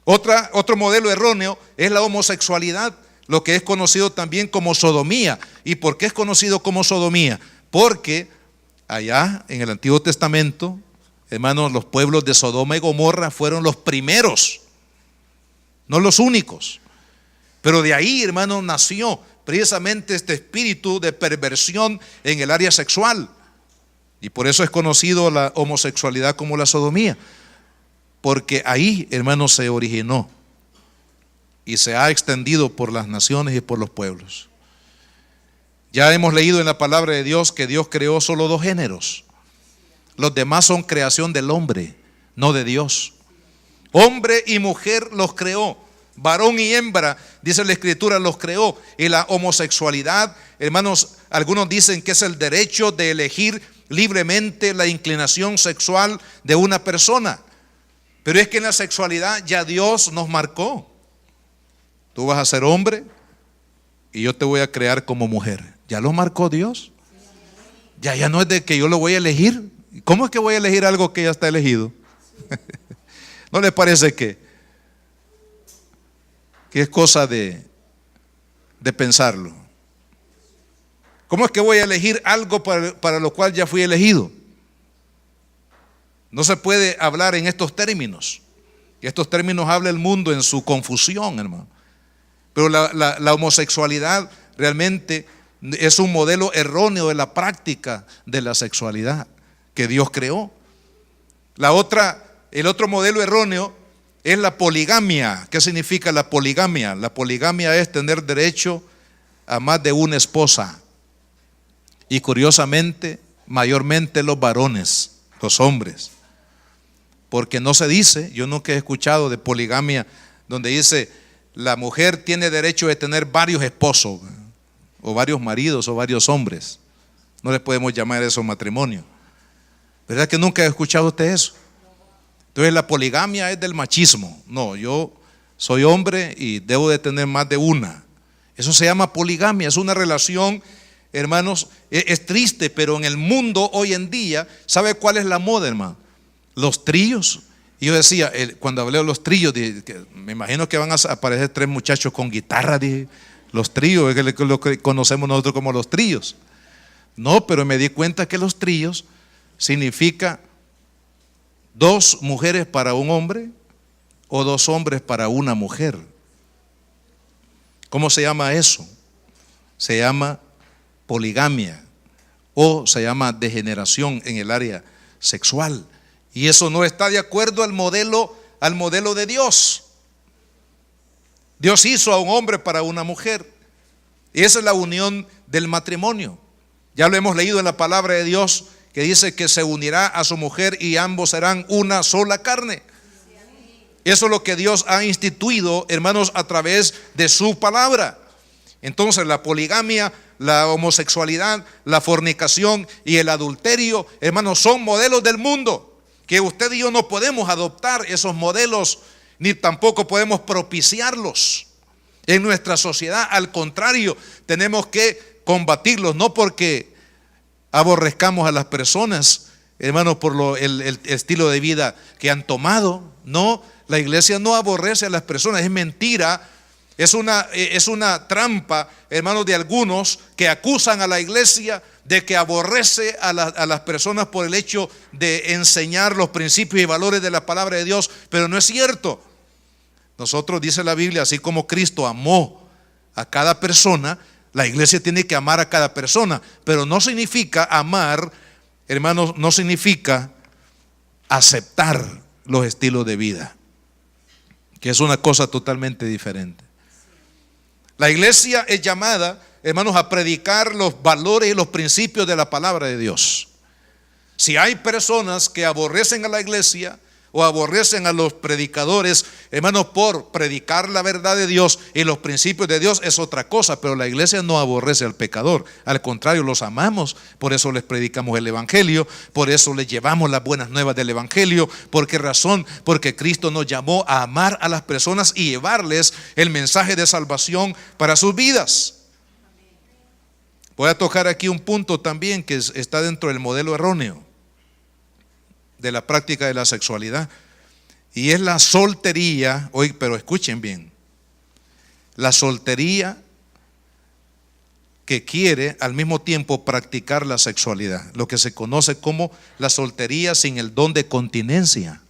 Otro modelo erróneo es la homosexualidad, lo que es conocido también como sodomía. ¿Y por qué es conocido como sodomía? Porque allá en el Antiguo Testamento, hermanos, los pueblos de Sodoma y Gomorra fueron los primeros, no los únicos. Pero de ahí, hermanos, nació precisamente este espíritu de perversión en el área sexual. Y por eso es conocido la homosexualidad como la sodomía. Porque ahí, hermanos, se originó y se ha extendido por las naciones y por los pueblos. Ya hemos leído en la palabra de Dios que Dios creó solo 2 géneros. Los demás son creación del hombre, no de Dios. Hombre y mujer los creó. Varón y hembra, dice la Escritura, los creó. Y la homosexualidad, hermanos, algunos dicen que es el derecho de elegir libremente la inclinación sexual de una persona. Pero es que en la sexualidad ya Dios nos marcó. Tú vas a ser hombre y yo te voy a crear como mujer. Ya lo marcó Dios. Ya no es de que yo lo voy a elegir. ¿Cómo es que voy a elegir algo que ya está elegido? ¿No les parece que es cosa de pensarlo? ¿Cómo es que voy a elegir algo para lo cual ya fui elegido? No se puede hablar en estos términos. Y estos términos habla el mundo en su confusión, hermano. Pero la homosexualidad realmente es un modelo erróneo de la práctica de la sexualidad que Dios creó. El otro modelo erróneo es la poligamia. ¿Qué significa la poligamia? La poligamia es tener derecho a más de una esposa. Y curiosamente, mayormente los varones, los hombres. Porque no se dice, yo nunca he escuchado de poligamia donde dice la mujer tiene derecho de tener varios esposos, o varios maridos, o varios hombres. No le podemos llamar eso matrimonio. ¿Verdad que nunca he escuchado usted eso? Entonces la poligamia es del machismo. No, yo soy hombre y debo de tener más de una. Eso se llama poligamia. Es una relación, hermanos, es triste, pero en el mundo hoy en día, ¿sabe cuál es la moda, hermano? Los tríos. Y yo decía, cuando hablé de los tríos, me imagino que van a aparecer 3 muchachos con guitarra. Dije, los tríos, es lo que conocemos nosotros como los tríos. No, pero me di cuenta que los tríos significa 2 mujeres para un hombre o 2 hombres para una mujer. ¿Cómo se llama eso? Se llama poligamia o se llama degeneración en el área sexual. Y eso no está de acuerdo al modelo de Dios. Dios hizo a un hombre para una mujer. Y esa es la unión del matrimonio. Ya lo hemos leído en la palabra de Dios, que dice que se unirá a su mujer y ambos serán una sola carne. Eso es lo que Dios ha instituido, hermanos, a través de su palabra. Entonces la poligamia, la homosexualidad, la fornicación y el adulterio, hermanos, son modelos del mundo, que usted y yo no podemos adoptar esos modelos, ni tampoco podemos propiciarlos en nuestra sociedad. Al contrario, tenemos que combatirlos, no porque aborrezcamos a las personas, hermanos, por el estilo de vida que han tomado. No, la iglesia no aborrece a las personas, es mentira. Es una trampa, hermanos, de algunos que acusan a la iglesia de que aborrece a las personas por el hecho de enseñar los principios y valores de la palabra de Dios, pero no es cierto. Nosotros, dice la Biblia, así como Cristo amó a cada persona, la iglesia tiene que amar a cada persona, pero no significa amar, hermanos, no significa aceptar los estilos de vida, que es una cosa totalmente diferente. La iglesia es llamada, hermanos, a predicar los valores y los principios de la palabra de Dios. Si hay personas que aborrecen a la iglesia o aborrecen a los predicadores, hermanos, por predicar la verdad de Dios y los principios de Dios, es otra cosa. Pero la iglesia no aborrece al pecador, al contrario, los amamos. Por eso les predicamos el evangelio, por eso les llevamos las buenas nuevas del evangelio. ¿Por qué razón? Porque Cristo nos llamó a amar a las personas y llevarles el mensaje de salvación para sus vidas. Voy a tocar aquí un punto también que está dentro del modelo erróneo de la práctica de la sexualidad, y es la soltería. Hoy, pero escuchen bien, la soltería que quiere al mismo tiempo practicar la sexualidad, lo que se conoce como la soltería sin el don de continencia.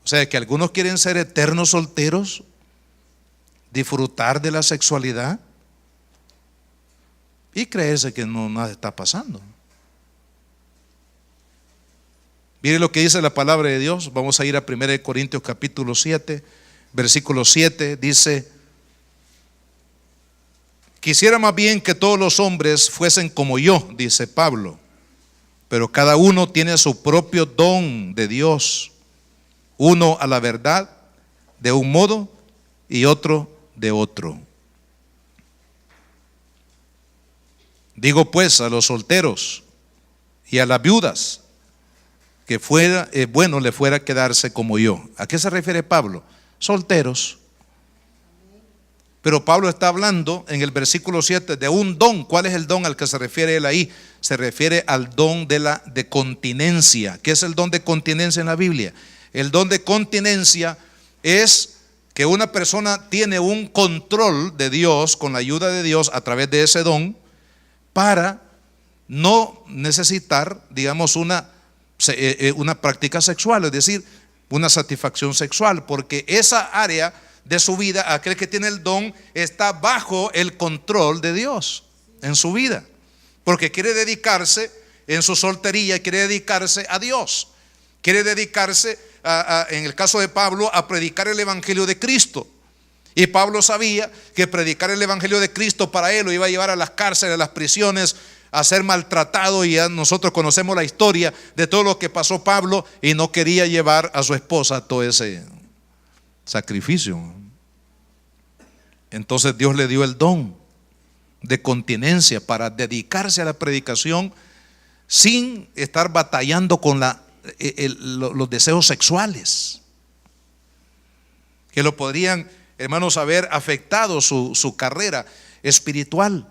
O sea, que algunos quieren ser eternos solteros, disfrutar de la sexualidad y creerse que no, nada está pasando. Mire lo que dice la palabra de Dios. Vamos a ir a 1 Corintios capítulo 7, versículo 7. Dice: quisiera más bien que todos los hombres fuesen como yo, dice Pablo, pero cada uno tiene su propio don de Dios, uno a la verdad de un modo y otro de otro. Digo pues a los solteros y a las viudas que fuera bueno le fuera quedarse como yo. ¿A qué se refiere Pablo? Solteros. Pero Pablo está hablando en el versículo 7 de un don. ¿Cuál es el don al que se refiere él ahí? Se refiere al don de continencia. ¿Qué es el don de continencia en la Biblia? El don de continencia es que una persona tiene un control de Dios, con la ayuda de Dios a través de ese don, para no necesitar, digamos, una práctica sexual, es decir, una satisfacción sexual, porque esa área de su vida, aquel que tiene el don, está bajo el control de Dios en su vida, porque quiere dedicarse en su soltería, quiere dedicarse a Dios, quiere dedicarse en el caso de Pablo, a predicar el evangelio de Cristo. Y Pablo sabía que predicar el evangelio de Cristo para él lo iba a llevar a las cárceles, a las prisiones, a ser maltratado, y ya nosotros conocemos la historia de todo lo que pasó Pablo, y no quería llevar a su esposa a todo ese sacrificio. Entonces Dios le dio el don de continencia para dedicarse a la predicación sin estar batallando con los deseos sexuales que lo podrían, hermanos, haber afectado su carrera espiritual.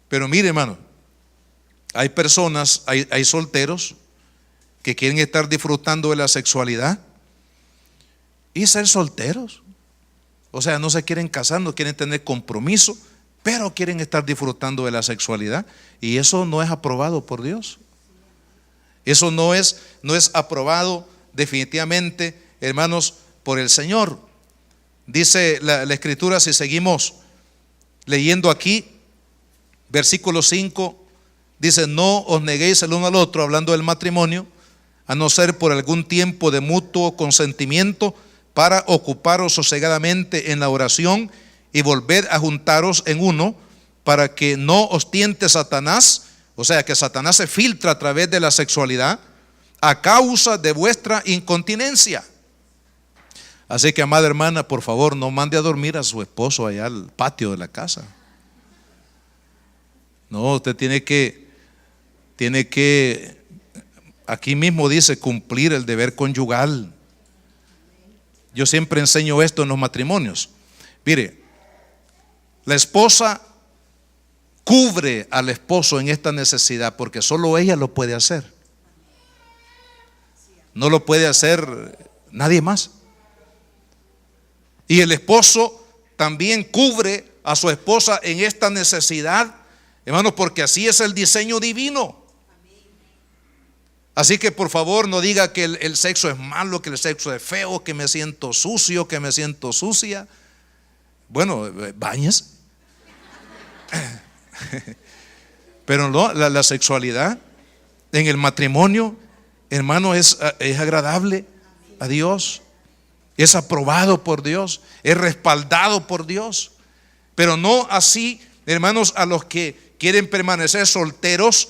Pero mire, hermano, hay personas, hay solteros que quieren estar disfrutando de la sexualidad y ser solteros. O sea, no se quieren casar, no quieren tener compromiso, pero quieren estar disfrutando de la sexualidad, y eso no es aprobado por Dios. Eso no es aprobado definitivamente, hermanos, por el Señor. Dice la Escritura, si seguimos leyendo aquí, versículo 5, dice: no os neguéis el uno al otro, hablando del matrimonio, a no ser por algún tiempo de mutuo consentimiento, para ocuparos sosegadamente en la oración, y volved a juntaros en uno, para que no os tiente Satanás. O sea, que Satanás se filtra a través de la sexualidad, a causa de vuestra incontinencia. Así que, amada hermana, por favor, no mande a dormir a su esposo allá al patio de la casa. No, usted tiene que, aquí mismo dice, cumplir el deber conyugal. Yo siempre enseño esto en los matrimonios. Mire, la esposa cubre al esposo en esta necesidad porque solo ella lo puede hacer. No lo puede hacer nadie más. Y el esposo también cubre a su esposa en esta necesidad, hermanos, porque así es el diseño divino. Así que por favor no diga que el sexo es malo, que el sexo es feo, que me siento sucio, que me siento sucia. Bueno, báñese. Pero no, la sexualidad en el matrimonio, hermano, es agradable a Dios, es aprobado por Dios, es respaldado por Dios. Pero no así, hermanos, a los que quieren permanecer solteros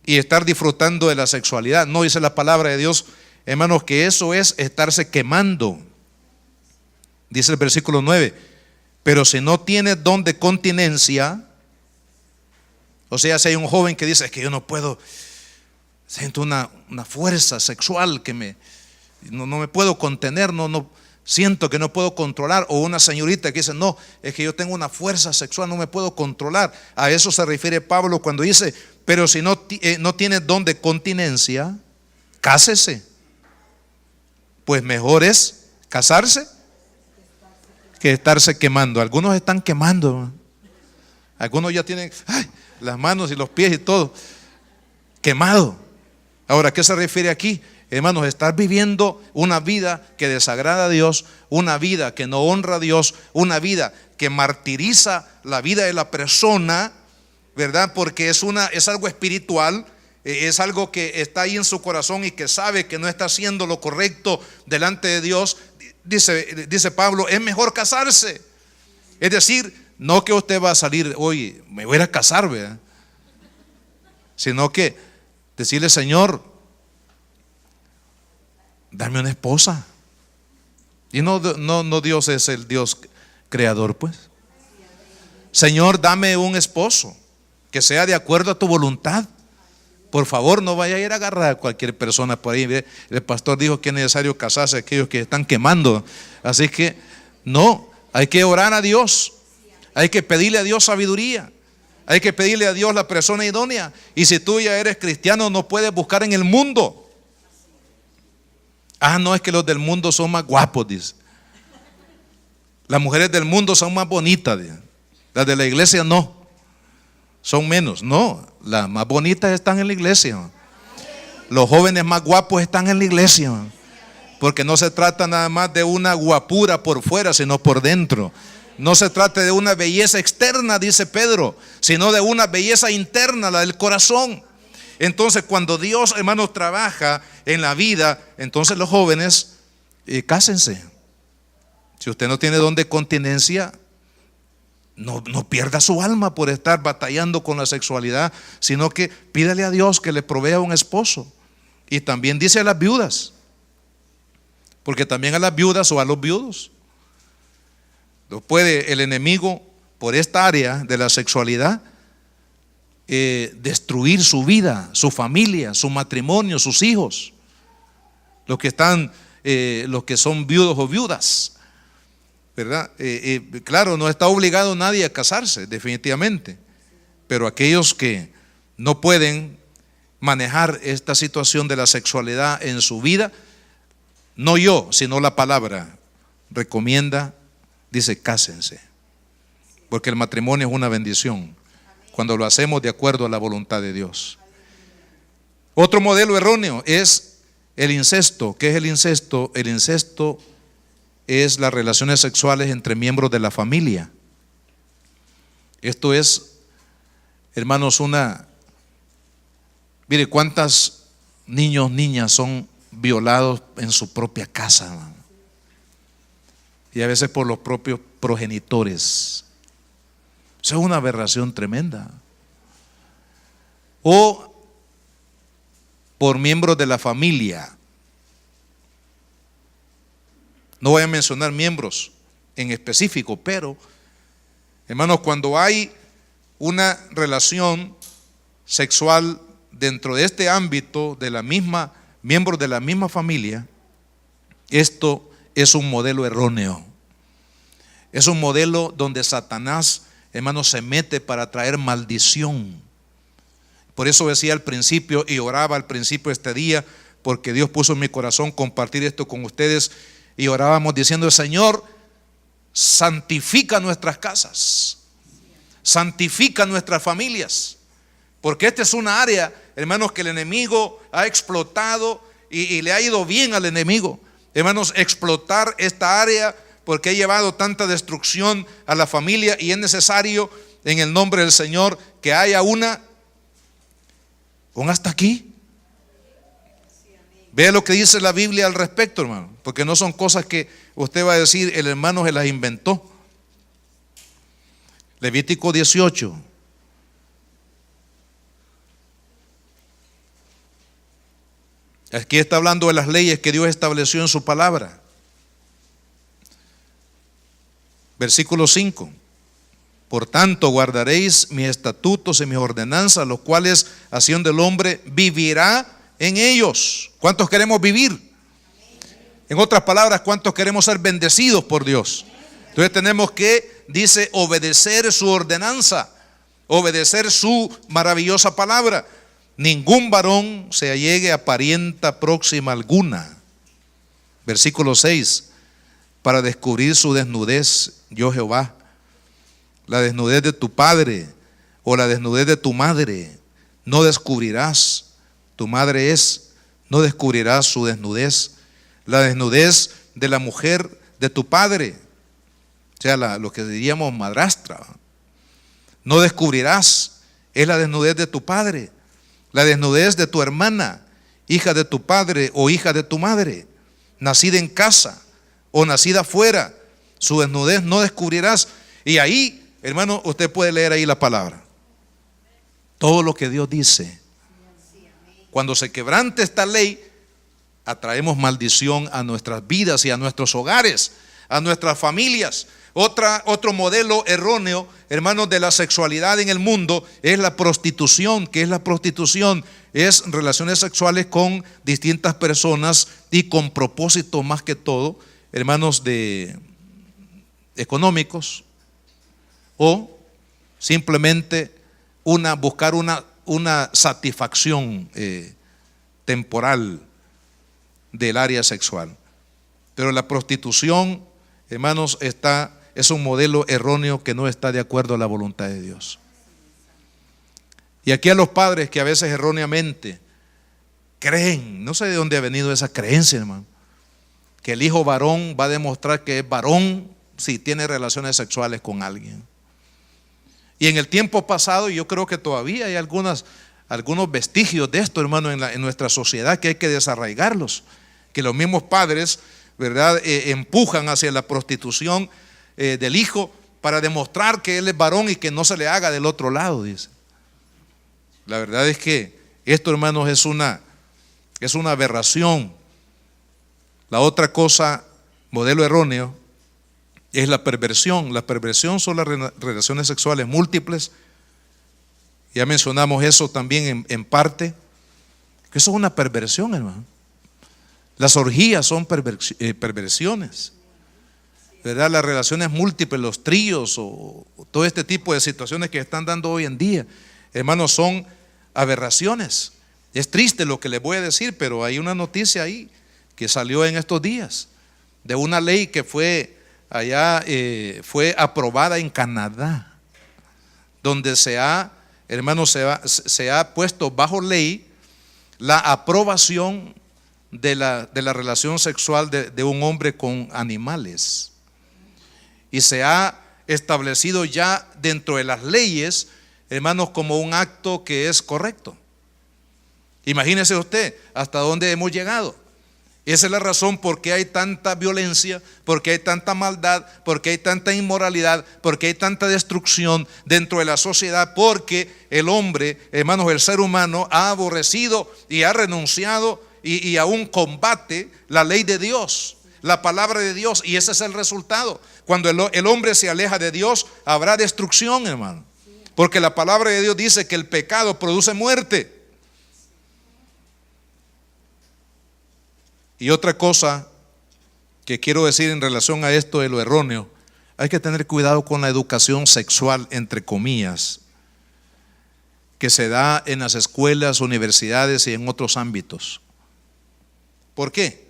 y estar disfrutando de la sexualidad. No dice la palabra de Dios, hermanos, que eso es estarse quemando. Dice el versículo 9: pero si no tiene don de continencia, o sea, si hay un joven que dice, es que yo no puedo, siento una fuerza sexual que no me puedo contener, no siento que no puedo controlar. O una señorita que dice, no, es que yo tengo una fuerza sexual, no me puedo controlar. A eso se refiere Pablo cuando dice, pero si no tiene don de continencia, cásese. Pues mejor es casarse que estarse quemando. Algunos están quemando, ¿no? Algunos ya tienen las manos y los pies y todo quemado. Ahora, ¿a qué se refiere aquí? Hermanos, estar viviendo una vida que desagrada a Dios, una vida que no honra a Dios, una vida que martiriza la vida de la persona, ¿verdad? Porque es algo espiritual, es algo que está ahí en su corazón y que sabe que no está haciendo lo correcto delante de Dios. Dice Pablo, es mejor casarse. Es decir, no que usted va a salir, oye, me voy a ir a casar, ¿verdad? Sino que decirle, Señor, dame una esposa. Y no Dios es el Dios creador, pues. Señor, dame un esposo que sea de acuerdo a tu voluntad. Por favor, no vaya a ir a agarrar a cualquier persona por ahí. El pastor dijo que es necesario casarse a aquellos que están quemando. Así que no, hay que orar a Dios. Hay que pedirle a Dios sabiduría. Hay que pedirle a Dios la persona idónea. Y si tú ya eres cristiano, no puedes buscar en el mundo. No, es que los del mundo son más guapos, dice. Las mujeres del mundo son más bonitas, dice. Las de la iglesia no, son menos. No, las más bonitas están en la iglesia. Los jóvenes más guapos están en la iglesia. Porque no se trata nada más de una guapura por fuera, sino por dentro. No se trata de una belleza externa, dice Pedro, sino de una belleza interna, la del corazón. Entonces, cuando Dios, hermanos, trabaja en la vida, entonces los jóvenes, cásense. Si usted no tiene don de continencia, no pierda su alma por estar batallando con la sexualidad, sino que pídale a Dios que le provea un esposo. Y también dice a las viudas, porque también a las viudas o a los viudos no puede el enemigo por esta área de la sexualidad destruir su vida, su familia, su matrimonio, sus hijos, los que son viudos o viudas, ¿verdad? Claro, no está obligado nadie a casarse, definitivamente, pero aquellos que no pueden manejar esta situación de la sexualidad en su vida, no yo, sino la palabra recomienda, dice, cásense, porque el matrimonio es una bendición cuando lo hacemos de acuerdo a la voluntad de Dios. Otro modelo erróneo es el incesto. ¿Qué es el incesto? El incesto es las relaciones sexuales entre miembros de la familia. Esto es, hermanos, mire cuántos niños, niñas son violados en su propia casa, hermano. Y a veces por los propios progenitores. Eso es una aberración tremenda. O por miembros de la familia. No voy a mencionar miembros en específico, pero, hermanos, cuando hay una relación sexual dentro de este ámbito de la misma, miembros de la misma familia, esto es un modelo erróneo. Es un modelo donde Satanás, hermanos, se mete para traer maldición. Por eso decía al principio y oraba al principio de este día, porque Dios puso en mi corazón compartir esto con ustedes, y orábamos diciendo: Señor, santifica nuestras casas, santifica nuestras familias, porque esta es una área, hermanos, que el enemigo ha explotado y le ha ido bien al enemigo, hermanos, explotar esta área, porque ha llevado tanta destrucción a la familia, y es necesario en el nombre del Señor que haya un hasta aquí. Vea lo que dice la Biblia al respecto, hermano, porque no son cosas que usted va a decir el hermano se las inventó. Levítico 18. Aquí está hablando de las leyes que Dios estableció en su palabra. Versículo 5. Por tanto, guardaréis mis estatutos y mis ordenanzas, los cuales haciendo el hombre vivirá en ellos. ¿Cuántos queremos vivir? En otras palabras, ¿cuántos queremos ser bendecidos por Dios? Entonces tenemos que, dice, obedecer su ordenanza, obedecer su maravillosa palabra. Ningún varón se allegue a parienta próxima alguna. Versículo 6. Para descubrir su desnudez, yo Jehová. La desnudez de tu padre o la desnudez de tu madre no descubrirás. Tu madre no descubrirás su desnudez. La desnudez de la mujer de tu padre, o sea, lo que diríamos madrastra, no descubrirás. Es la desnudez de tu padre. La desnudez de tu hermana, hija de tu padre o hija de tu madre, nacida en casa o nacida afuera, su desnudez no descubrirás. Y ahí, hermano, usted puede leer ahí la palabra. Todo lo que Dios dice. Cuando se quebrante esta ley, atraemos maldición a nuestras vidas y a nuestros hogares, a nuestras familias. Otro modelo erróneo, hermanos, de la sexualidad en el mundo es la prostitución. ¿Qué es la prostitución? Es relaciones sexuales con distintas personas y con propósito más que todo, hermanos, de económicos, o simplemente buscar una satisfacción temporal del área sexual. Pero la prostitución, hermanos, es un modelo erróneo que no está de acuerdo a la voluntad de Dios. Y aquí a los padres que a veces erróneamente creen, no sé de dónde ha venido esa creencia, hermano, que el hijo varón va a demostrar que es varón si tiene relaciones sexuales con alguien. Y en el tiempo pasado, yo creo que todavía hay algunos vestigios de esto, hermano, en nuestra sociedad, que hay que desarraigarlos. Que los mismos padres, ¿verdad?, empujan hacia la prostitución del hijo para demostrar que él es varón y que no se le haga del otro lado, dice. La verdad es que esto, hermanos, es una aberración. La otra cosa, modelo erróneo, es la perversión. La perversión son las relaciones sexuales múltiples. Ya mencionamos eso también en parte, que eso es una perversión, hermano. Las orgías son perversiones, ¿verdad? Las relaciones múltiples, los tríos o todo este tipo de situaciones que están dando hoy en día, hermanos, son aberraciones. Es triste lo que les voy a decir, pero hay una noticia ahí que salió en estos días de una ley que fue aprobada en Canadá, donde se ha puesto bajo ley la aprobación de la relación sexual de un hombre con animales. Y se ha establecido ya dentro de las leyes, hermanos, como un acto que es correcto. Imagínese usted hasta dónde hemos llegado. Esa es la razón por qué hay tanta violencia, por qué hay tanta maldad, por qué hay tanta inmoralidad, por qué hay tanta destrucción dentro de la sociedad, porque el hombre, hermanos, el ser humano ha aborrecido y ha renunciado y aún combate la ley de Dios. la palabra de Dios, y ese es el resultado. Cuando el hombre se aleja de Dios, habrá destrucción, hermano, porque la palabra de Dios dice que el pecado produce muerte. Y otra cosa que quiero decir en relación a esto de lo erróneo: hay que tener cuidado con la educación sexual, entre comillas, que se da en las escuelas, universidades y en otros ámbitos. ¿Por qué?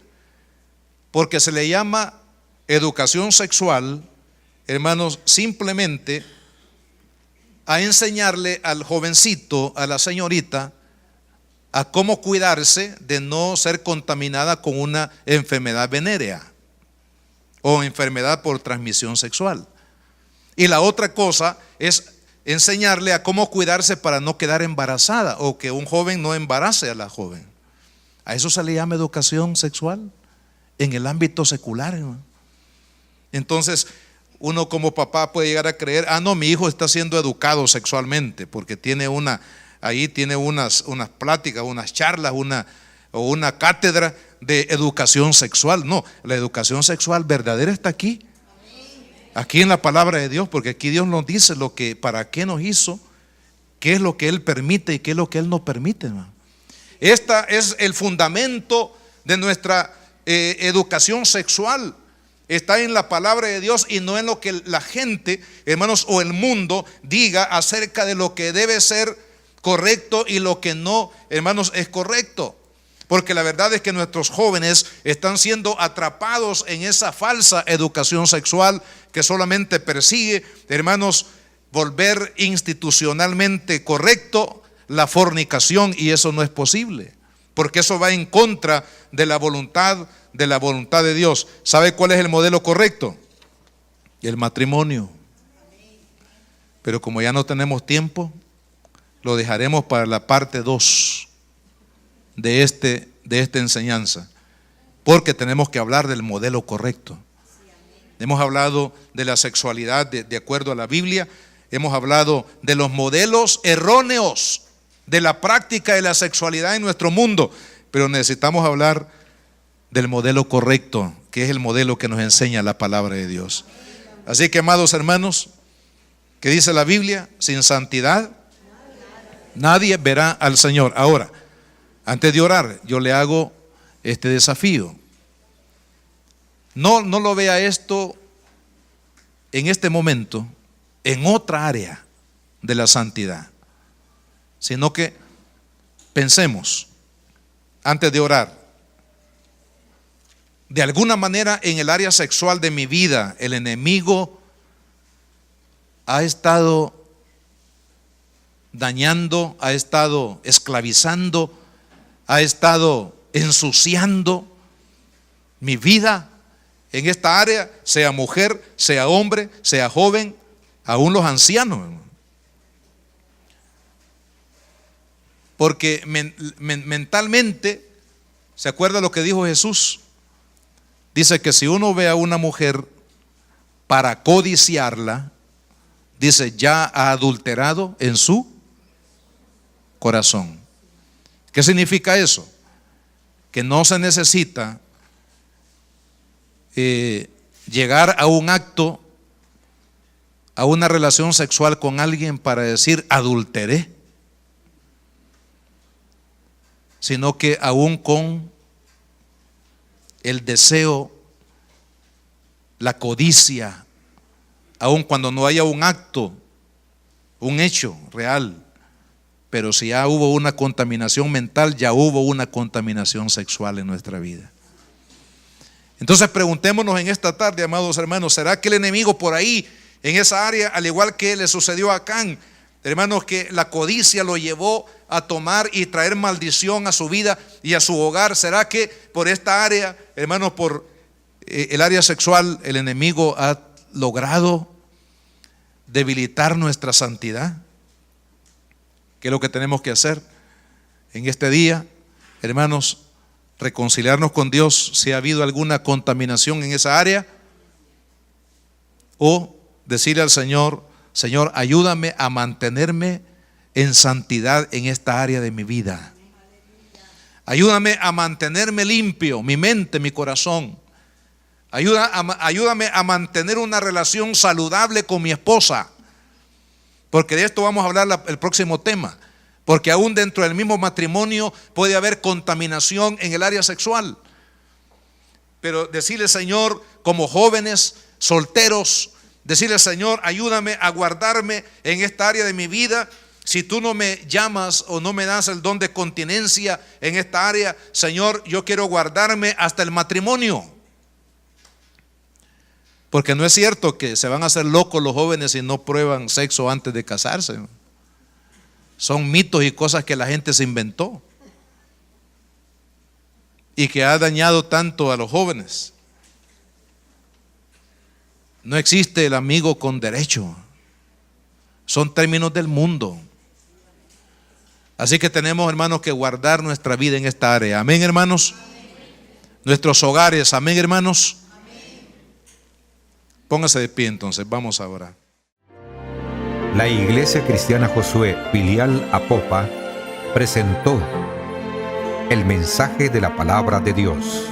Porque se le llama educación sexual, hermanos, simplemente a enseñarle al jovencito, a la señorita, a cómo cuidarse de no ser contaminada con una enfermedad venérea o enfermedad por transmisión sexual. Y la otra cosa es enseñarle a cómo cuidarse para no quedar embarazada, o que un joven no embarace a la joven. A eso se le llama educación sexual en el ámbito secular, hermano. Entonces uno como papá puede llegar a creer: no, mi hijo está siendo educado sexualmente porque tiene unas pláticas, unas charlas, una cátedra de educación sexual. No, la educación sexual verdadera está aquí en la palabra de Dios, porque aquí Dios nos dice para qué nos hizo, qué es lo que Él permite y qué es lo que Él no permite, hermano. Esta es el fundamento de nuestra educación sexual. Está en la palabra de Dios y no en lo que la gente, hermanos, o el mundo diga acerca de lo que debe ser correcto y lo que no, hermanos, es correcto. Porque la verdad es que nuestros jóvenes están siendo atrapados en esa falsa educación sexual que solamente persigue, hermanos, volver institucionalmente correcto la fornicación, y eso no es posible, porque eso va en contra de la voluntad de Dios. ¿Sabe cuál es el modelo correcto? El matrimonio. Pero como ya no tenemos tiempo, lo dejaremos para la parte 2 de esta enseñanza, porque tenemos que hablar del modelo correcto. Hemos hablado de la sexualidad de acuerdo a la Biblia, hemos hablado de los modelos erróneos de la práctica de la sexualidad en nuestro mundo, pero necesitamos hablar del modelo correcto, que es el modelo que nos enseña la palabra de Dios. Así que, amados hermanos, ¿qué dice la Biblia? Sin santidad nadie verá al Señor. Ahora, antes de orar, yo le hago este desafío. No lo vea esto en este momento en otra área de la santidad, sino que pensemos antes de orar: de alguna manera en el área sexual de mi vida el enemigo ha estado dañando, ha estado esclavizando, ha estado ensuciando mi vida en esta área, sea mujer, sea hombre, sea joven, aún los ancianos. Porque mentalmente, ¿se acuerda lo que dijo Jesús? Dice que si uno ve a una mujer para codiciarla, dice, ya ha adulterado en su corazón. ¿Qué significa eso? Que no se necesita llegar a un acto, a una relación sexual con alguien para decir adulteré, sino que aún con el deseo, la codicia, aun cuando no haya un acto, un hecho real, pero si ya hubo una contaminación mental, ya hubo una contaminación sexual en nuestra vida. Entonces preguntémonos en esta tarde, amados hermanos, ¿será que el enemigo por ahí, en esa área, al igual que le sucedió a Acán, hermanos, que la codicia lo llevó a tomar y traer maldición a su vida y a su hogar? ¿Será que por esta área, hermanos, por el área sexual, el enemigo ha logrado debilitar nuestra santidad? ¿Qué es lo que tenemos que hacer en este día, hermanos? Reconciliarnos con Dios si ha habido alguna contaminación en esa área, o decirle al Señor: Señor, ayúdame a mantenerme en santidad en esta área de mi vida. Ayúdame a mantenerme limpio, mi mente, mi corazón. Ayúdame a mantener una relación saludable con mi esposa. Porque de esto vamos a hablar el próximo tema. Porque aún dentro del mismo matrimonio puede haber contaminación en el área sexual. Pero decirle, Señor, como jóvenes, solteros, decirle, Señor, ayúdame a guardarme en esta área de mi vida. Si tú no me llamas o no me das el don de continencia en esta área, Señor, yo quiero guardarme hasta el matrimonio. Porque no es cierto que se van a hacer locos los jóvenes si no prueban sexo antes de casarse. Son mitos y cosas que la gente se inventó y que ha dañado tanto a los jóvenes. No existe el amigo con derecho. Son términos del mundo. Así que tenemos, hermanos, que guardar nuestra vida en esta área. Amén, hermanos. Nuestros hogares. Amén, hermanos. Póngase de pie entonces, vamos a orar. La Iglesia Cristiana Josué, filial Apopa, presentó el mensaje de la palabra de Dios.